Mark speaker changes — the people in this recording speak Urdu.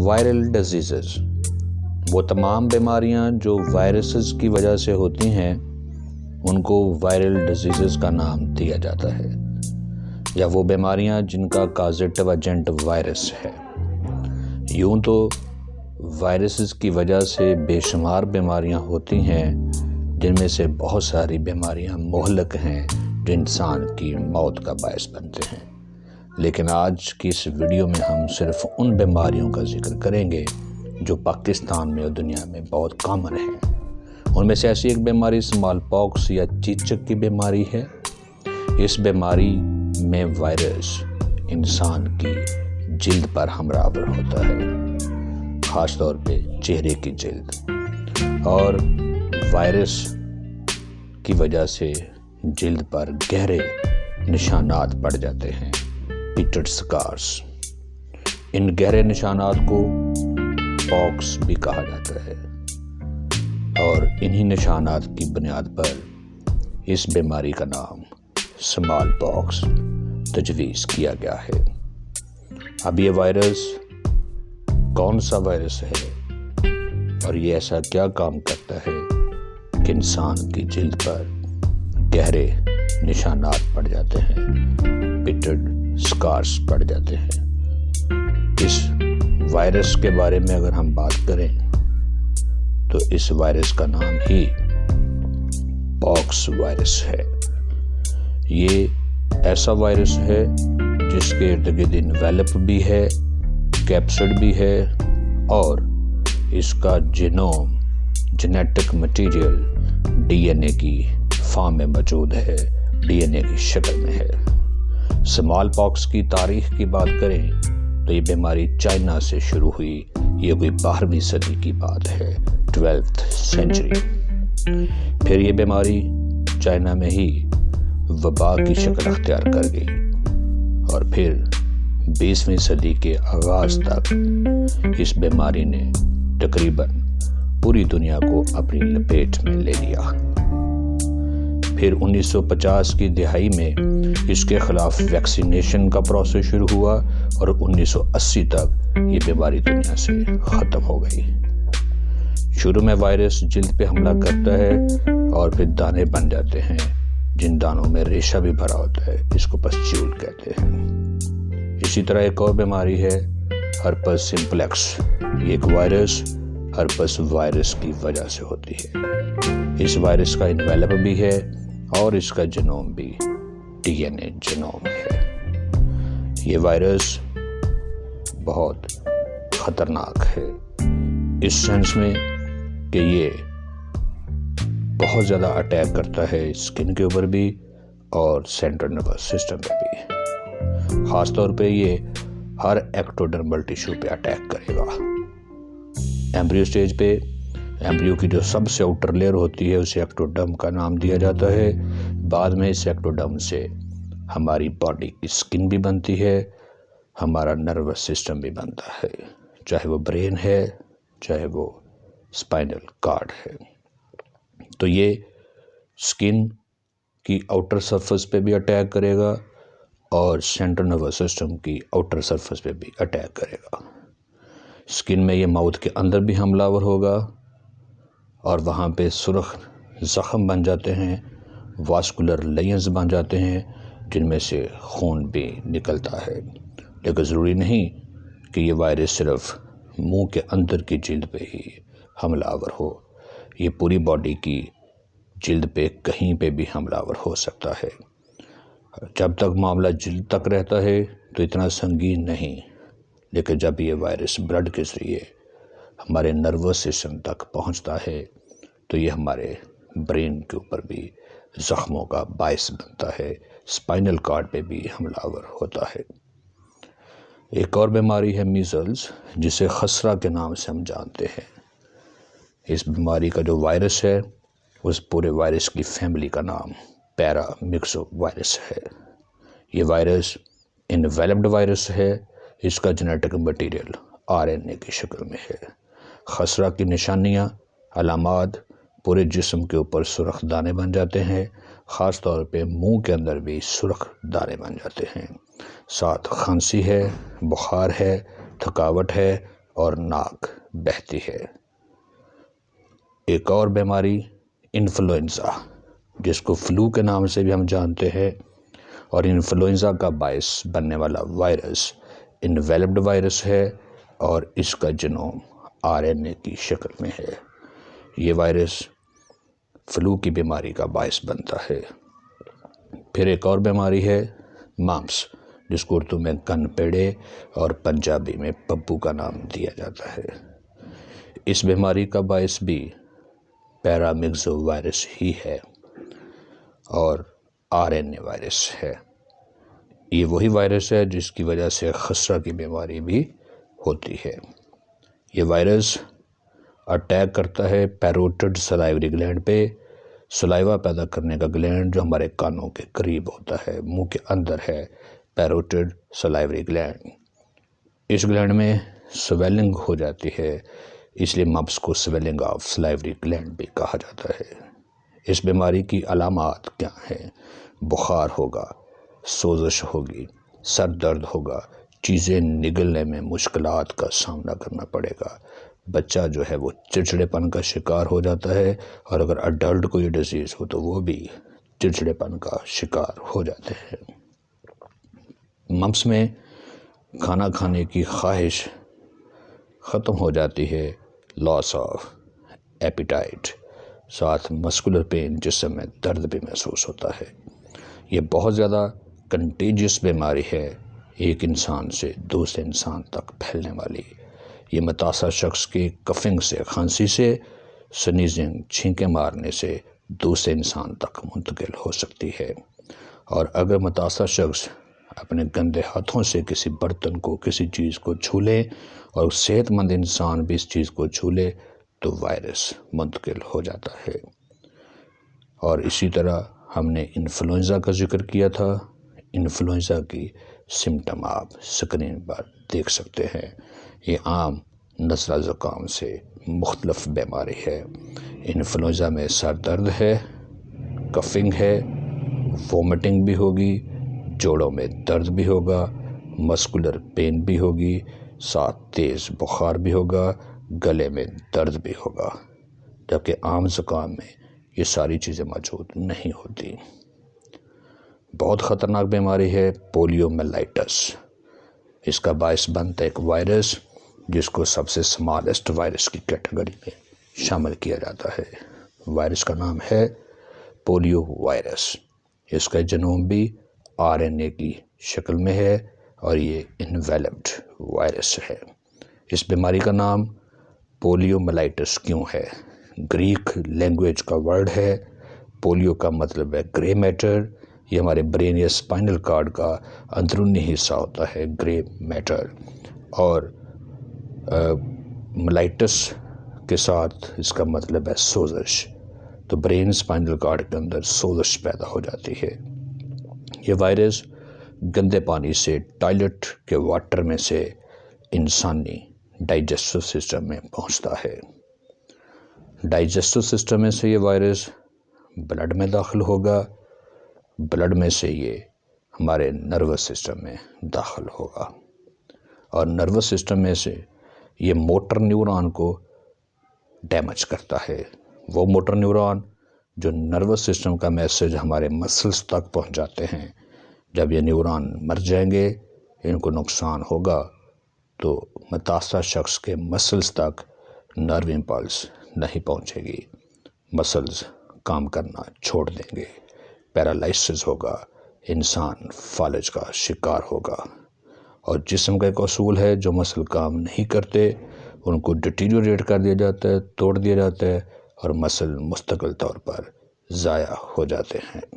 Speaker 1: وائرل ڈیزیزز، وہ تمام بیماریاں جو وائرسز کی وجہ سے ہوتی ہیں ان کو وائرل ڈیزیزز کا نام دیا جاتا ہے، یا وہ بیماریاں جن کا کازیٹو ایجنٹ وائرس ہے۔ یوں تو وائرسز کی وجہ سے بے شمار بیماریاں ہوتی ہیں، جن میں سے بہت ساری بیماریاں مہلک ہیں جو انسان کی موت کا باعث بنتے ہیں، لیکن آج کی اس ویڈیو میں ہم صرف ان بیماریوں کا ذکر کریں گے جو پاکستان میں اور دنیا میں بہت کامن ہیں۔ ان میں سے ایسی ایک بیماری اسمال پاکس یا چیچک کی بیماری ہے۔ اس بیماری میں وائرس انسان کی جلد پر حملہ آور ہوتا ہے، خاص طور پہ چہرے کی جلد، اور وائرس کی وجہ سے جلد پر گہرے نشانات پڑ جاتے ہیں، پیٹڈ سکارز۔ ان گہرے نشانات کو پاکس بھی کہا جاتا ہے، اور انہی نشانات کی بنیاد پر اس بیماری کا نام اسمال پاکس تجویز کیا گیا ہے۔ اب یہ وائرس کون سا وائرس ہے اور یہ ایسا کیا کام کرتا ہے کہ انسان کی جلد پر گہرے نشانات پڑ جاتے ہیں، پیٹڈ سکارز پڑ جاتے ہیں؟ اس وائرس کے بارے میں اگر ہم بات کریں تو اس وائرس کا نام ہی پاکس وائرس ہے۔ یہ ایسا وائرس ہے جس کے ارد گرد انویلپ بھی ہے، کیپسڈ بھی ہے، اور اس کا genome, genetic material D N اے کی فارم میں موجود ہے، ڈی این اے کی شکل میں ہے۔ اسمال پاکس کی تاریخ کی بات کریں تو یہ بیماری چائنا سے شروع ہوئی۔ یہ کوئی 12ویں صدی کی بات ہے، 12th سینچری۔ پھر یہ بیماری چائنا میں ہی وبا کی شکل اختیار کر گئی، اور پھر 20ویں صدی کے آغاز تک اس بیماری نے تقریباً پوری دنیا کو اپنی لپیٹ میں لے لیا۔ پھر 1950 کی دہائی میں اس کے خلاف ویکسینیشن کا پروسیس شروع ہوا، اور 1980 تک یہ بیماری دنیا سے ختم ہو گئی۔ شروع میں وائرس جلد پہ حملہ کرتا ہے اور پھر دانے بن جاتے ہیں، جن دانوں میں ریشہ بھی بھرا ہوتا ہے، اس کو پسچیول کہتے ہیں۔ اسی طرح ایک اور بیماری ہے ہرپس سمپلیکس۔ یہ ایک وائرس ہرپس وائرس کی وجہ سے ہوتی ہے۔ اس وائرس کا انویلپ بھی ہے اور اس کا جینوم بھی ڈی این اے جینوم ہے۔ یہ وائرس بہت خطرناک ہے اس سینس میں کہ یہ بہت زیادہ اٹیک کرتا ہے اسکن کے اوپر بھی اور سینٹرل نروس سسٹم پہ بھی۔ خاص طور پہ یہ ہر ایکٹوڈرمل ٹیشو پہ اٹیک کرے گا۔ ایمبریو سٹیج پہ ایمبریو کی جو سب سے آؤٹر لیئر ہوتی ہے اسے ایکٹوڈرم کا نام دیا جاتا ہے۔ بعد میں اس ایکٹوڈرم سے ہماری باڈی کی اسکن بھی بنتی ہے، ہمارا نروس سسٹم بھی بنتا ہے، چاہے وہ برین ہے، چاہے وہ اسپائنل کارڈ ہے۔ تو یہ اسکن کی آؤٹر سرفس پہ بھی اٹیک کرے گا اور سینٹرل نروس سسٹم کی آؤٹر سرفس پہ بھی اٹیک کرے گا۔ اسکن میں یہ ماؤتھ کے اندر بھی حملہ آور ہوگا، اور وہاں پہ سرخ زخم بن جاتے ہیں، واسکولر لینز بن جاتے ہیں، جن میں سے خون بھی نکلتا ہے۔ لیکن ضروری نہیں کہ یہ وائرس صرف منہ کے اندر کی جلد پہ ہی حملہ آور ہو، یہ پوری باڈی کی جلد پہ کہیں پہ بھی حملہ آور ہو سکتا ہے۔ جب تک معاملہ جلد تک رہتا ہے تو اتنا سنگین نہیں، لیکن جب یہ وائرس بلڈ کے ذریعے ہمارے نروس سسٹم تک پہنچتا ہے تو یہ ہمارے برین کے اوپر بھی زخموں کا باعث بنتا ہے، اسپائنل کارڈ پہ بھی حملہ آور ہوتا ہے۔ ایک اور بیماری ہے میزلز، جسے خسرہ کے نام سے ہم جانتے ہیں۔ اس بیماری کا جو وائرس ہے اس پورے وائرس کی فیملی کا نام پیرا مکسو وائرس ہے۔ یہ وائرس انویلپڈ وائرس ہے، اس کا جینیٹک مٹیریل آر این اے کی شکل میں ہے۔ خسرہ کی نشانیاں، علامات، پورے جسم کے اوپر سرخ دانے بن جاتے ہیں، خاص طور پہ منہ کے اندر بھی سرخ دانے بن جاتے ہیں، ساتھ کھانسی ہے، بخار ہے، تھکاوٹ ہے، اور ناک بہتی ہے۔ ایک اور بیماری انفلوئنزا، جس کو فلو کے نام سے بھی ہم جانتے ہیں، اور انفلوئنزا کا باعث بننے والا وائرس انویلپڈ وائرس ہے، اور اس کا جنوم RNA کی شکل میں ہے۔ یہ وائرس فلو کی بیماری کا باعث بنتا ہے۔ پھر ایک اور بیماری ہے ممپس، جس کو اردو میں کن پیڑے اور پنجابی میں پپو کا نام دیا جاتا ہے۔ اس بیماری کا باعث بھی پیرامگزو وائرس ہی ہے اور RNA وائرس ہے۔ یہ وہی وائرس ہے جس کی وجہ سے خسرہ کی بیماری بھی ہوتی ہے۔ یہ وائرس اٹیک کرتا ہے پیروٹڈ سلائیوری گلینڈ پہ، سلائیوا پیدا کرنے کا گلینڈ جو ہمارے کانوں کے قریب ہوتا ہے، منہ کے اندر ہے پیروٹڈ سلائیوری گلینڈ۔ اس گلینڈ میں سویلنگ ہو جاتی ہے، اس لیے ممپس کو سویلنگ آف سلائیوری گلینڈ بھی کہا جاتا ہے۔ اس بیماری کی علامات کیا ہیں؟ بخار ہوگا، سوزش ہوگی، سر درد ہوگا، چیزیں نگلنے میں مشکلات کا سامنا کرنا پڑے گا، بچہ جو ہے وہ چڑچڑے پن کا شکار ہو جاتا ہے، اور اگر اڈلٹ کو یہ ڈیزیز ہو تو وہ بھی چڑچڑے پن کا شکار ہو جاتے ہیں۔ ممپس میں کھانا کھانے کی خواہش ختم ہو جاتی ہے، لاس آف ایپیٹائٹ، ساتھ مسکولر پین، جسم میں درد بھی محسوس ہوتا ہے۔ یہ بہت زیادہ کنٹیجیس بیماری ہے، ایک انسان سے دوسرے انسان تک پھیلنے والی۔ یہ متاثرہ شخص کی کفنگ سے، کھانسی سے، سنیزنگ، چھینکیں مارنے سے دوسرے انسان تک منتقل ہو سکتی ہے، اور اگر متاثرہ شخص اپنے گندے ہاتھوں سے کسی برتن کو، کسی چیز کو چھو لے، اور صحت مند انسان بھی اس چیز کو چھو لے، تو وائرس منتقل ہو جاتا ہے۔ اور اسی طرح ہم نے انفلوئنزا کا ذکر کیا تھا۔ انفلوئنزا کی سمٹم آپ اسکرین پر دیکھ سکتے ہیں۔ یہ عام نزلہ زکام سے مختلف بیماری ہے۔ انفلوئنزا میں سر درد ہے، کفنگ ہے، وومٹنگ بھی ہوگی، جوڑوں میں درد بھی ہوگا، مسکولر پین بھی ہوگی، ساتھ تیز بخار بھی ہوگا، گلے میں درد بھی ہوگا، جبکہ عام زکام میں یہ ساری چیزیں موجود نہیں ہوتی۔ بہت خطرناک بیماری ہے پولیو میلائٹس۔ اس کا باعث بنتا ہے ایک وائرس جس کو سب سے سمالسٹ وائرس کی کیٹیگری میں شامل کیا جاتا ہے۔ وائرس کا نام ہے پولیو وائرس۔ اس کا جنوم بھی RNA کی شکل میں ہے، اور یہ انویلپڈ وائرس ہے۔ اس بیماری کا نام پولیو میلائٹس کیوں ہے؟ گریک لینگویج کا ورڈ ہے۔ پولیو کا مطلب ہے گرے میٹر۔ یہ ہمارے برین یا اسپائنل کارڈ کا اندرونی حصہ ہوتا ہے، گرے میٹر، اور میلائٹس کے ساتھ اس کا مطلب ہے سوزش، تو برین اسپائنل کارڈ کے اندر سوزش پیدا ہو جاتی ہے۔ یہ وائرس گندے پانی سے، ٹوائلٹ کے واٹر میں سے انسانی ڈائجسٹو سسٹم میں پہنچتا ہے۔ ڈائجسٹو سسٹم میں سے یہ وائرس بلڈ میں داخل ہوگا، بلڈ میں سے یہ ہمارے نروس سسٹم میں داخل ہوگا، اور نروس سسٹم میں سے یہ موٹر نیورون کو ڈیمیج کرتا ہے۔ وہ موٹر نیورون جو نروس سسٹم کا میسج ہمارے مسلز تک پہنچاتے ہیں، جب یہ نیورون مر جائیں گے، ان کو نقصان ہوگا، تو متاثرہ شخص کے مسلز تک نرو امپلس نہیں پہنچے گی، مسلز کام کرنا چھوڑ دیں گے، پیرالائسس ہوگا، انسان فالج کا شکار ہوگا۔ اور جسم کا ایک اصول ہے، جو مسل کام نہیں کرتے ان کو ڈیٹیریوریٹ کر دیا جاتا ہے، توڑ دیا جاتا ہے، اور مسل مستقل طور پر ضائع ہو جاتے ہیں۔